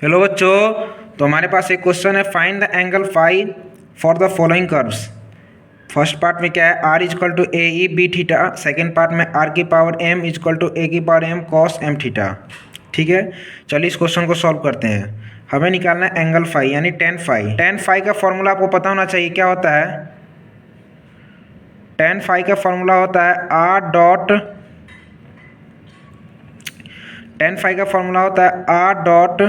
Hello बच्चों। तो हमारे पास एक क्वेश्चन है, find the angle phi for the following curves. First part में क्या है, R is equal to A E B theta. Second part में आर की power M is equal to A की power M cos M theta. ठीक है, चलिए इस क्वेश्चन को सॉल्व करते हैं। हमें निकालना है एंगल फाई यानी टेन फाई। टेन फाई का फॉर्मूला आपको पता होना चाहिए, क्या होता है। टेन फाई का फॉर्मूला होता है आर डॉट, टेन फाई का फॉर्मूला होता है R dot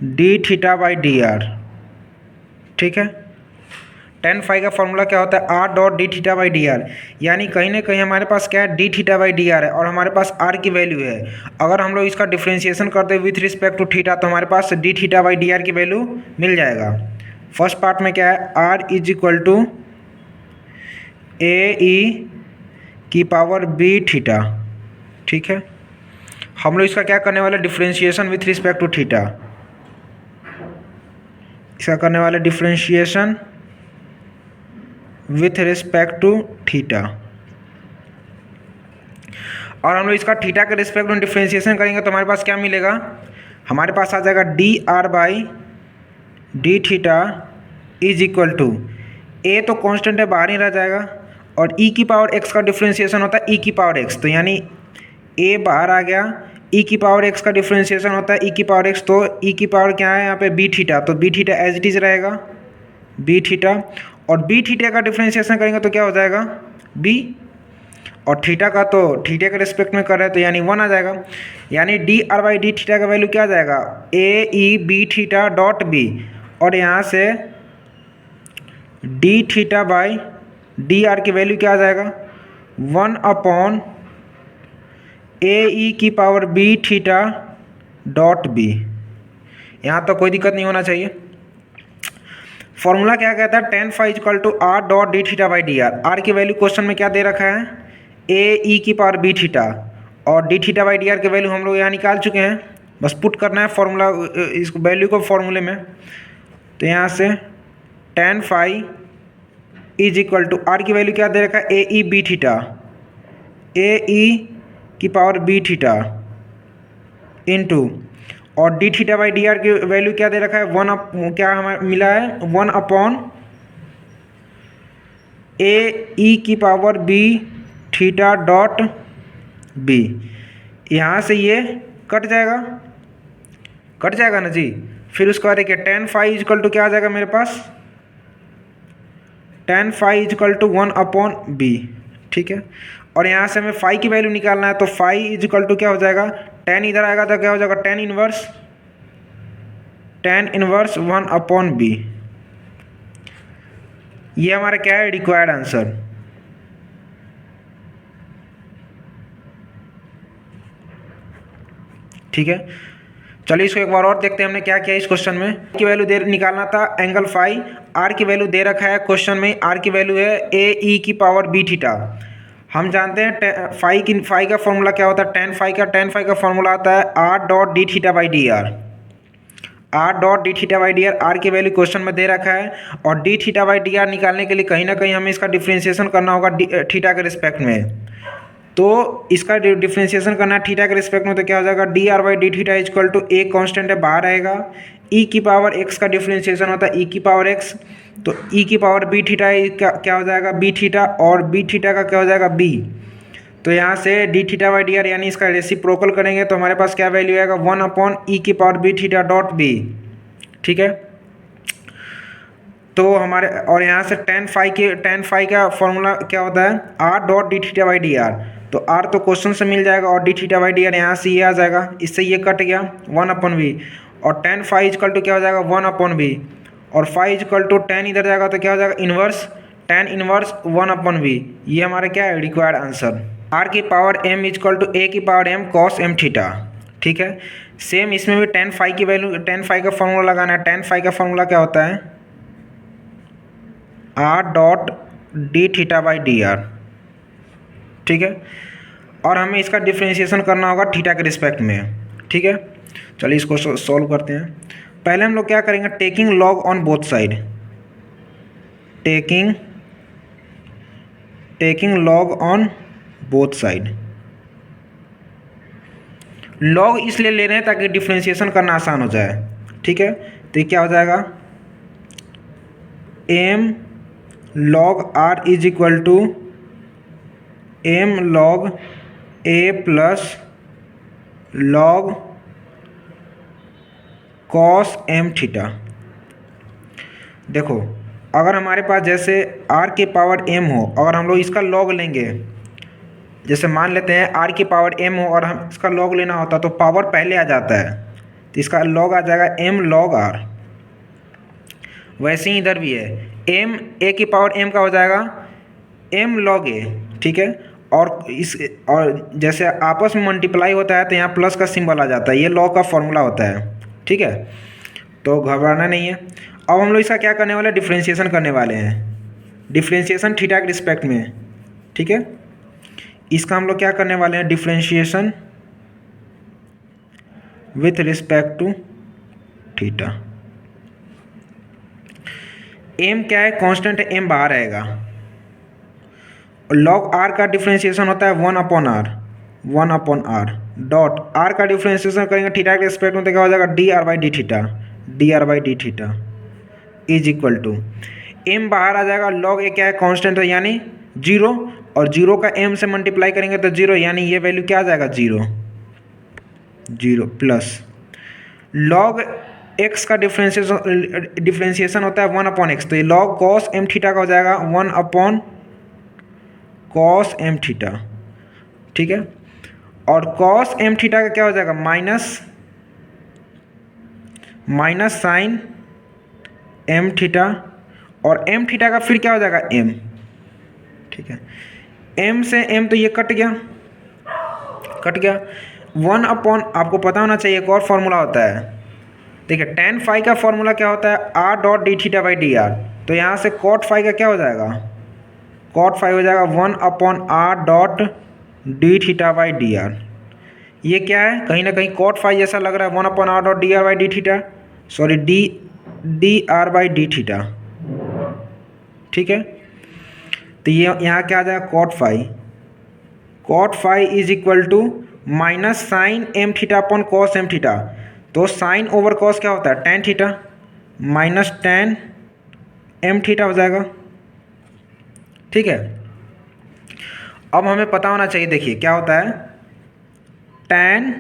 D theta by D R. ठीक है, टेन फाई का फॉर्मूला क्या होता है, R dot D theta by D R. यानी कहीं ना कहीं हमारे पास क्या है, D theta by D R है और हमारे पास आर की वैल्यू है। अगर हम लोग इसका डिफ्रेंशिएशन करते हैं विथ रिस्पेक्ट टू थीटा तो हमारे पास d theta by D R की वैल्यू मिल जाएगा। फर्स्ट पार्ट में क्या है, आर इज इक्वल टू ए ई की पावर बी थीटा। ठीक है, हम लोग इसका क्या करने वाले, differentiation with respect to theta. इसका करने वाले differentiation with respect to theta, और हम लोग इसका थीटा के रिस्पेक्ट में डिफ्रेंशिएशन करेंगे तो हमारे पास क्या मिलेगा, हमारे पास आ जाएगा D R by D theta is equal to, a तो कांस्टेंट है बाहर ही रह जाएगा, और ई की पावर एक्स का डिफ्रेंशिएशन होता है ई की पावर एक्स, तो यानी ए बाहर आ गया, ई की पावर एक्स का डिफ्रेंशिएशन होता है ई की पावर एक्स, तो ई की पावर क्या है यहाँ पे बी थीटा, तो B theta as it is रहेगा बी थीटा, और बी थीटा का डिफ्रेंशिएशन करेंगे तो क्या हो जाएगा बी, और थीटा का तो थीटा के रिस्पेक्ट में कर रहे हैं तो यानी वन आ जाएगा। यानी d are by D theta का वैल्यू क्या आ जाएगा, a E B theta dot b, और यहाँ से d theta by D R की वैल्यू क्या आ जाएगा, वन अपॉन ए ई की power B theta dot B. यहाँ तो कोई दिक्कत नहीं होना चाहिए। फॉर्मूला क्या कहता है, tan phi equal to R dot D theta by D R. R की वैल्यू क्वेश्चन में क्या दे रखा है, ए ई की पावर बी थीटा, और D theta by D R की वैल्यू हम लोग यहाँ निकाल चुके हैं, बस पुट करना है फॉर्मूला, इस वैल्यू को फॉर्मूले में। तो यहाँ से tan phi is equal to, R की वैल्यू क्या दे रखा है, ए ई बी थीटा, ए ई की पावर बी थीटा इंटू, और D theta by D R की वैल्यू क्या दे रखा है, वन अप, क्या हमें मिला है, वन अपॉन ए ई की power B theta dot B. यहाँ से ये कट जाएगा ना जी। फिर उसके बाद देखिए टेन फाई इजकल टू क्या आ जाएगा मेरे पास, tan phi is equal to one upon b. ठीक है, और यहाँ से हमें फाई की वैल्यू निकालना है, तो फाई इजकल टू क्या हो जाएगा, टेन इधर आएगा तो क्या हो जाएगा, tan inverse one upon B. ये हमारा क्या है, रिक्वायर्ड आंसर। ठीक है, चलिए इसको एक बार और देखते हैं हमने क्या किया इस क्वेश्चन में। की वैल्यू दे निकालना था एंगल फाई, आर की वैल्यू दे रखा है क्वेश्चन में, आर की वैल्यू है ए ई की पावर बी थीटा। हम जानते हैं फाई का फॉर्मूला क्या होता है, टेन फाई का फॉर्मूला आता है R dot D theta by D R. R dot D theta by D R, R की वैल्यू क्वेश्चन में दे रखा है, और D theta by D R निकालने के लिए कहीं ना कहीं हमें इसका डिफ्रेंशिएशन करना होगा थीटा के रिस्पेक्ट में। तो इसका डिफ्रेंशिएशन करना है थीटा के रिस्पेक्ट में, तो क्या हो जाएगा, D R by D theta is equal to, a constant है बाहर आएगा, ई की पावर एक्स का डिफ्रेंशिएशन होता है ई की पावर एक्स, तो ई की पावर बी थीटा क्या हो जाएगा बी थीटा, और बी थीटा का क्या हो जाएगा बी। तो यहाँ से d theta by D R यानी इसका रेसिप्रोकल करेंगे तो हमारे पास क्या वैल्यू आएगा, वन अपॉन ई की power B theta dot B. ठीक है, तो हमारे, और यहाँ से टेन फाई का फॉर्मूला क्या होता है, R dot D theta by D R, तो आर तो क्वेश्चन से मिल जाएगा, और D theta by D R यहाँ से ये आ जाएगा, इससे ये कट गया वन अपॉन बी, और टेन फाई इजकल टू क्या हो जाएगा, वन अपॉन बी, और फाई इजकल टू टेन इधर जाएगा तो क्या हो जाएगा, inverse tan inverse one upon B. ये हमारा क्या है, रिक्वायर्ड आंसर। आर की power M is equal to A की power M cos M theta. ठीक है, सेम इसमें भी टेन फाई की वैल्यू, टेन फाई का फॉर्मूला लगाना है। टेन फाई का फॉर्मूला क्या होता है, R dot D theta by D R. ठीक है, और हमें इसका डिफ्रेंशिएशन करना होगा थीटा के रिस्पेक्ट में। ठीक है, चलिए इसको सॉल्व करते हैं। पहले हम लोग क्या करेंगे, taking log on both side, taking log on both side. Log इसलिए ले रहे हैं ताकि डिफ्रेंशिएशन करना आसान हो जाए। ठीक है, तो ये क्या हो जाएगा, M log R is equal to M log A plus log cos M theta. देखो अगर हमारे पास जैसे r की पावर m हो, अगर हम लोग इसका लॉग लेंगे, जैसे मान लेते हैं r की पावर m हो और हम इसका लॉग लेना होता तो पावर पहले आ जाता है, तो इसका लॉग आ जाएगा m log r। वैसे ही इधर भी है, m a की पावर m का हो जाएगा m log a, ठीक है। और जैसे आपस में मल्टीप्लाई होता है तो यहाँ प्लस का सिंबल आ जाता है, ये लॉग का फॉर्मूला होता है, ठीक है, तो घबराना नहीं है। अब हम लोग इसका क्या करने वाले हैं, डिफ्रेंशिएशन करने वाले हैं, डिफ्रेंशिएशन थीटा के रिस्पेक्ट में, ठीक है। इसका हम लोग क्या करने वाले हैं, differentiation with respect to theta. M क्या है, कांस्टेंट है, एम बाहर आएगा। लॉग आर का डिफ्रेंशिएशन होता है 1/r डॉट आर का डिफ्रेंशिएशन करेंगे थीटा के रिस्पेक्ट में तो क्या हो जाएगा, dr/d theta is equal to M बाहर आ जाएगा, लॉग ए क्या है, कांस्टेंट है यानी 0, और 0 का m से मल्टीप्लाई करेंगे तो 0, यानी ये वैल्यू क्या आ जाएगा, 0 प्लस लॉग x का डिफ्रेंशिएशन होता है 1/x, तो ये लॉग कॉस एम थीटा का हो जाएगा 1/cos एम थीटा, ठीक है। और कॉस एम थीटा का क्या हो जाएगा, माइनस साइन एम थीटा, और एम थीटा का फिर क्या हो जाएगा, m, ठीक है। m से m तो ये कट गया 1 अपॉन, आपको पता होना चाहिए एक और फॉर्मूला होता है, देखिए tan फाई का फॉर्मूला क्या होता है, r.d θ/dr, तो यहाँ से cot फाई का क्या हो जाएगा, cot फाई हो जाएगा 1/r.d ये क्या है, कहीं ना कहीं cot फाई जैसा लग रहा है, 1/r.dr/d सॉरी dr/d, ठीक है। तो ये यहाँ क्या आ जाएगा, cot phi is equal to minus sine M theta upon cos M theta, तो साइन ओवर कॉस क्या होता है, tan theta minus tan M theta हो जाएगा, ठीक है। अब हमें पता होना चाहिए, देखिए क्या होता है, tan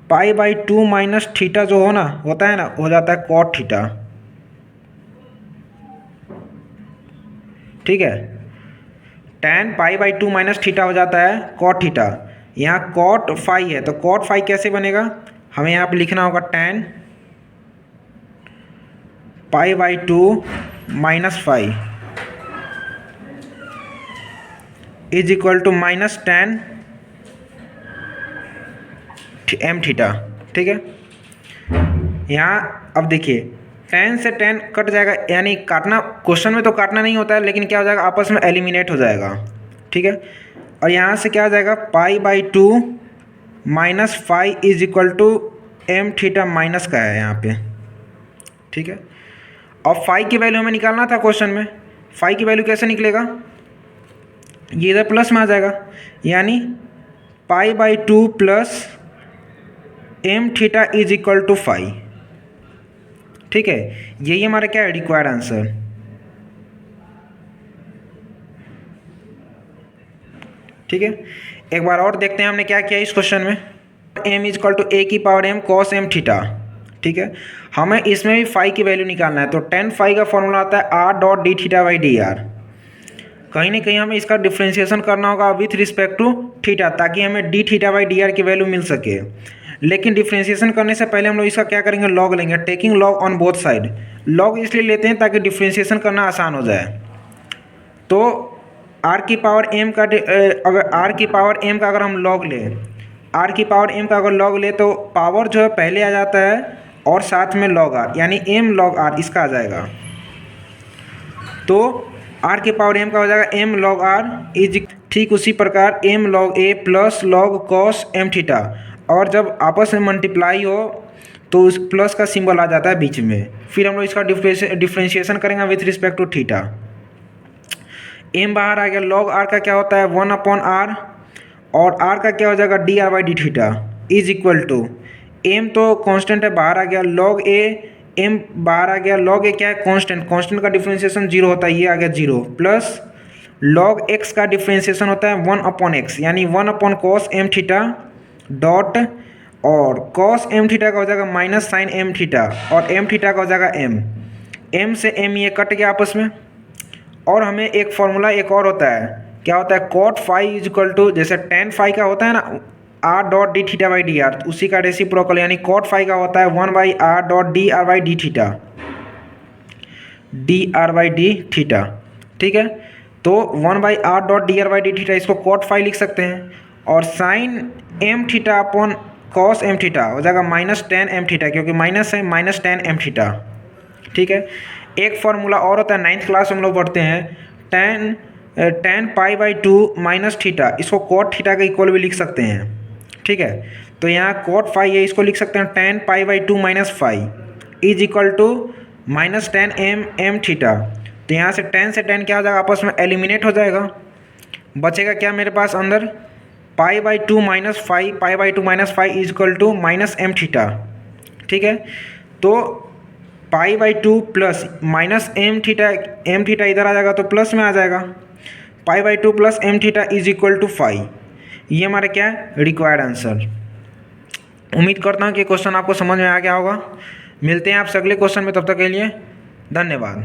π/2 माइनस थीटा जो होता है ना, हो जाता है cot थीटा, ठीक है। tan π/2 माइनस थीटा हो जाता है cot थीटा, यहाँ cot फाई है, तो cot फाई कैसे बनेगा, हमें यहाँ पे लिखना होगा tan π/2 minus phi is equal to minus tan M theta, ठीक है। यहाँ अब देखिए tan से tan कट जाएगा, यानी काटना, क्वेश्चन में तो काटना नहीं होता है, लेकिन क्या हो जाएगा, आपस में एलिमिनेट हो जाएगा, ठीक है। और यहाँ से क्या हो जाएगा, π/2 minus phi is equal to m theta minus का है यहाँ पे, ठीक है। और फाई की वैल्यू हमें निकालना था क्वेश्चन में, फाई की वैल्यू कैसे निकलेगा, ये इधर प्लस में आ जाएगा, यानी π/2 plus m theta is equal to phi, ठीक है। यही हमारा क्या है, रिक्वायर्ड आंसर, ठीक है। एक बार और देखते हैं हमने क्या किया इस क्वेश्चन में, m is equal to a की power m cos m theta, ठीक है। हमें इसमें भी फाई की वैल्यू निकालना है, तो tan फाई का फॉर्मूला आता है r.d θ/dr, कहीं ना कहीं हमें इसका डिफ्रेंशिएशन करना होगा विथ रिस्पेक्ट टू थीटा, ताकि हमें d θ/dr की वैल्यू मिल सके। लेकिन डिफ्रेंशिएशन करने से पहले हम लोग इसका क्या करेंगे, लॉग लेंगे, taking log on both side. Log इसलिए लेते हैं ताकि डिफ्रेंशिएशन करना आसान हो जाए। तो r की पावर m का अगर r की पावर m का अगर हम लॉग लें, r की पावर m का अगर लॉग ले तो पावर जो है पहले आ जाता है और साथ में log r, यानी m log r इसका आ जाएगा। तो r की पावर m का हो जाएगा m log r इज, ठीक उसी प्रकार m log a plus log cos m theta, और जब आपस में मल्टीप्लाई हो तो उस प्लस का सिंबल आ जाता है बीच में। फिर हम लोग इसका डिफ्रेंशिएशन करेंगे with respect to theta. m बाहर आ गया, log r का क्या होता है 1/r, और r का क्या हो जाएगा dr/d theta is equal to M तो कांस्टेंट है, बाहर आ गया, लॉग ए एम बाहर आ गया, लॉग ए क्या है कांस्टेंट, कांस्टेंट का डिफरेंशिएशन जीरो होता है, ये आ गया जीरो, प्लस लॉग एक्स का डिफरेंशिएशन होता है 1/x यानी 1/cos m थीटा डॉट, और cos m थीटा का हो जाएगा माइनस साइन m थीटा, और m थीटा का हो जाएगा m से m ये कट गया आपस में। और हमें एक फॉर्मूला एक और होता है, क्या होता है, cot phi is equal to, जैसे tan फाई का होता है ना r dot D theta by D R, उसी का रेसिप्रोकल यानी cot फाई का होता है 1/r dot D are by D theta, D are by D theta, ठीक है। तो 1/r dot D are by D theta, इसको cot फाई लिख सकते हैं, और sine m theta upon cos m theta हो जाएगा माइनस tan m थीटा, क्योंकि माइनस है, माइनस tan m थीटा, ठीक है। एक फार्मूला और होता है, 9th क्लास में हम लोग पढ़ते हैं, tan pi by two minus theta, इसको cot थीटा का इक्वल भी लिख सकते हैं, ठीक है। तो यहाँ cot फाई है, इसको लिख सकते हैं tan pi by two minus phi is equal to minus tan m theta. तो यहाँ से tan क्या हो जाएगा, आपस में एलिमिनेट हो जाएगा, बचेगा क्या मेरे पास अंदर, pi by two minus phi, pi by two minus phi is equal to minus m theta, ठीक है। तो pi by two plus minus m theta इधर आ जाएगा तो प्लस में आ जाएगा, pi by two plus m theta is equal to phi. ये हमारा क्या है, रिक्वायर्ड आंसर। उम्मीद करता हूँ कि क्वेश्चन आपको समझ में आ गया होगा। मिलते हैं आपसे अगले क्वेश्चन में, तब तक के लिए धन्यवाद।